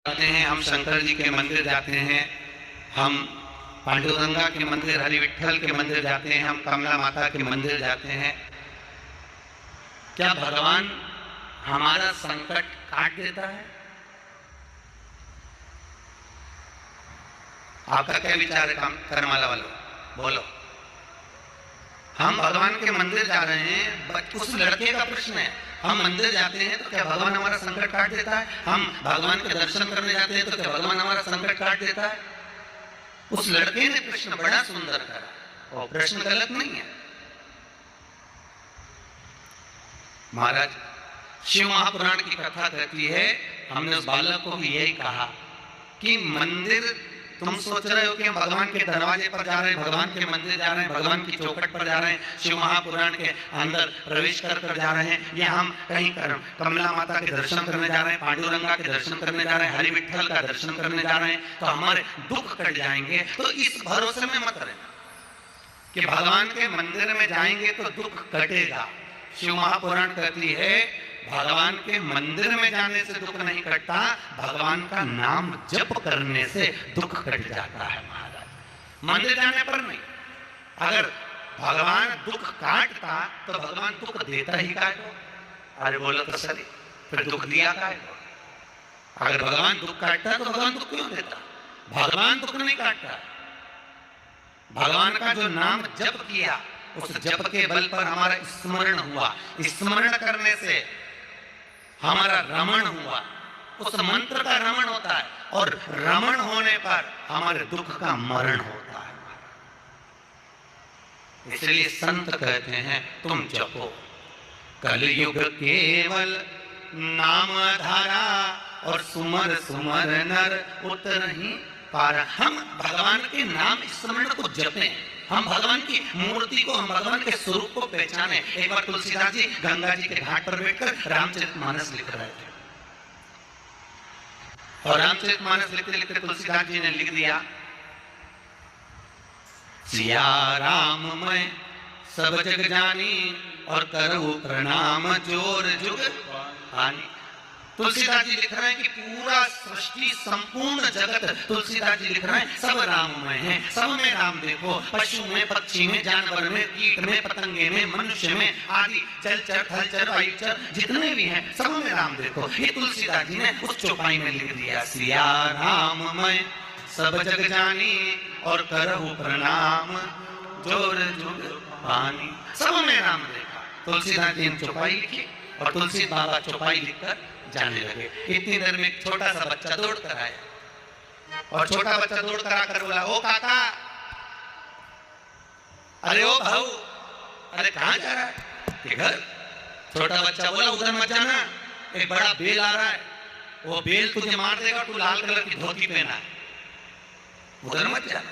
जाते हैं, हम शंकर जी के मंदिर जाते हैं, हम पांडुरंगा के मंदिर, हरि विठल के मंदिर जाते हैं, हम कमला माता के मंदिर जाते हैं। क्या भगवान हमारा संकट काट देता है? आपका क्या विचार है कर्म वाला बोलो। हम भगवान के मंदिर जा रहे हैं, उस लड़के का प्रश्न है, हम मंदिर जाते हैं तो क्या भगवान हमारा संकट काट देता है? हम भगवान के दर्शन करने जाते हैं तो क्या भगवान हमारा संकट काट देता है? उस लड़के ने प्रश्न बड़ा सुंदर करा और प्रश्न गलत नहीं है। महाराज, शिव महापुराण की कथा कहती है, हमने उस बालक को भी यही कहा कि मंदिर, तुम सोच रहे हो कि हम भगवान के दरवाजे पर जा रहे हैं, भगवान के मंदिर जा रहे हैं, भगवान की चौखट पर जा रहे हैं, शिव महापुराण के अंदर प्रवेश कर जा रहे हैं, या हम कहीं कमला माता के दर्शन करने जा रहे हैं, पांडुरंगा के दर्शन करने जा रहे हैं, हरि विठल का दर्शन करने जा रहे हैं, तो हमारे दुख कट जाएंगे। तो इस भरोसे में मत रहना कि भगवान के मंदिर में जाएंगे तो दुख कटेगा। शिव महापुराण कहती है, भगवान के मंदिर में जाने से दुख नहीं कटता, भगवान का नाम जप करने से दुख कट जाता है। महाराज, मंदिर जाने पर नहीं। अगर भगवान दुख काटता तो भगवान दुख देता ही काय को? अरे बोलो तो सही, फिर दुख दिया काय को? अगर भगवान दुख काटता तो भगवान दुख क्यों देता? भगवान दुख नहीं काटता। भगवान का जो नाम जप किया, उस जप के बल पर हमारा स्मरण हुआ, स्मरण करने से हमारा रमण हुआ, उस मंत्र का रमण होता है, और रमण होने पर हमारे दुख का मरण होता है। इसलिए संत कहते हैं, तुम जपो। कलयुग केवल नाम धारा, और सुमर सुमर नर उतरहि पारा। हम भगवान के नाम स्मरण को जपें, हम भगवान की मूर्ति को, हम भगवान के स्वरूप को पहचाने। एक बार तुलसीदास जी गंगा जी के घाट पर बैठकर रामचरितमानस लिख रहे थे, और रामचरितमानस लिखते लिखते तुलसीदास जी ने लिख दिया, सिया राम मैं सब जग जानी, और करूं प्रणाम जोर जुग हानि। तुलसीदास जी लिख रहे हैं कि पूरा सृष्टि, संपूर्ण जगत, तुलसीदास जी लिख रहे हैं, सब राममय है, सब में राम देखो, पशु में, पक्षी में, जानवर में, कीट में, पतंगे में, मनुष्य में, आदि जलचर, थलचर, वायुचर जितने भी हैं, सब में राम देखो। ये तुलसीदास जी ने उस चौपाई में लिख दिया, सिया राममय सब जग जानी, और करहु प्रणाम जोर जुग हानि। सब में राम देखा। तुलसीदास जी ने चौपाई लिखी, और तुलसी बाबा चौपाई लिखकर जाने लगे। इतनी देर में एक छोटा सा बच्चा दौड़ कर आया, और छोटा बच्चा दौड़ कर आकर बोला, ओ काका, अरे ओ भाऊ, अरे कहाँ जा रहा है? के घर। छोटा बच्चा बोला, उधर मत जाना, एक बड़ा बेल आ रहा है, वो बेल तुझे मार देगा, तू लाल कलर की धोती पहना है, उधर मत जाना।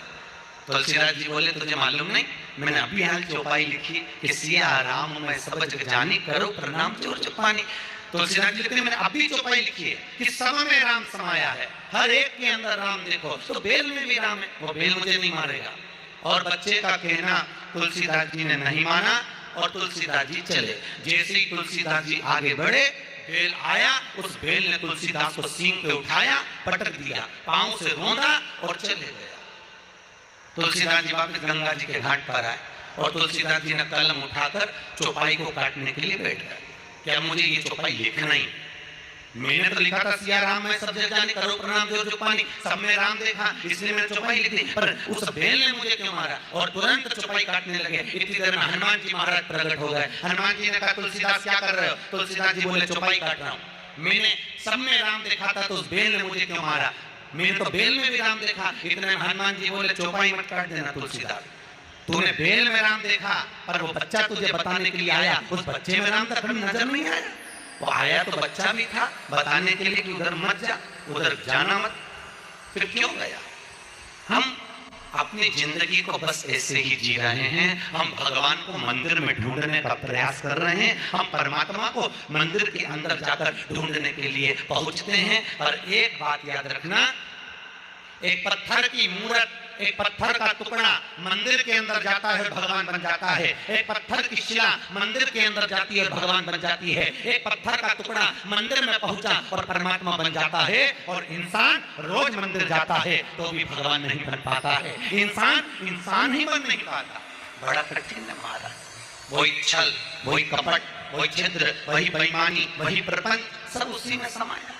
तुलसीदास जी बोले, तुझे मालूम नहीं, मैंने अभी हाल चौपाई लिखी कि सिया राम मैं सब जग जानी, करो प्रणाम जोर जुग हानि। तुलसीदास जी लिखते हैं, मैंने अभी चौपाई लिखी है कि सब में राम समाया है, हर एक के अंदर राम देखो, तो बेल में भी राम है, वो बेल मुझे नहीं मारेगा। और बच्चे का कहना तुलसीदास जी ने नहीं माना, और तुलसीदास जी चले। जैसे ही तुलसीदास जी आगे बढ़े, बेल आया, उस बेल ने तुलसीदास को सींग पे उठाया, पटक दिया, पांव से रौंदा और चले गया। तुलसीदास जी वापस गंगा जी के घाट पर आए, और तुलसीदास जी ने कलम उठाकर चौपाई को काटने के लिए बैठ गए। क्या मुझे ये चौपाई लिखना ही? मैंने तो लिखा था, सिया राम मैं सब जग जानी, करो प्रणाम जोर जुग हानि, सब में राम देखा, इसलिए मैंने चौपाई लिख दी। पर उस बेल ने मुझे क्यों मारा? और तुरंत चौपाई काटने लगे। इतनी देर में हनुमान जी महाराज प्रकट हो गए। हनुमान जी ने कहा, तुलसीदास क्या कर रहे हो? तुलसीदास जी बोले, चौपाई काट रहा हूँ। मैंने सब में राम देखा था, तो उस बेल ने मुझे क्यों मारा? मैंने तो बेल में भी राम देखा। इतने में हनुमान जी बोले, चौपाई मत काट देना तुलसीदास, तूने बेल में राम देखा, पर वो बच्चा तुझे बताने के लिए आया, उस बच्चे में राम तक नजर नहीं आया। वो आया तो बच्चा भी था बताने के लिए कि उधर मत जा, उधर जाना मत, फिर क्यों गया? हम अपनी जिंदगी को बस ऐसे ही जी रहे हैं। हम भगवान को मंदिर में ढूंढने का प्रयास कर रहे हैं, हम परमात्मा को मंदिर के अंदर जाकर ढूंढने के लिए पहुंचते हैं। और एक बात याद रखना, एक पत्थर की मूर्त एक पत्थर का टुकड़ा मंदिर के अंदर जाता है, भगवान बन जाता है। एक पत्थर की शिला मंदिर के अंदर जाती है, भगवान बन जाती है। एक पत्थर का टुकड़ा मंदिर में पहुंचा और परमात्मा बन जाता है। और इंसान रोज मंदिर जाता है तो भी भगवान नहीं बन पाता है। इंसान ही बन नहीं पाता। बड़ा कठिन है महाराज। वही छल, वही कपट, वही छिद्र, वही बेईमानी, वही प्रपंच, सब उसी में समाया।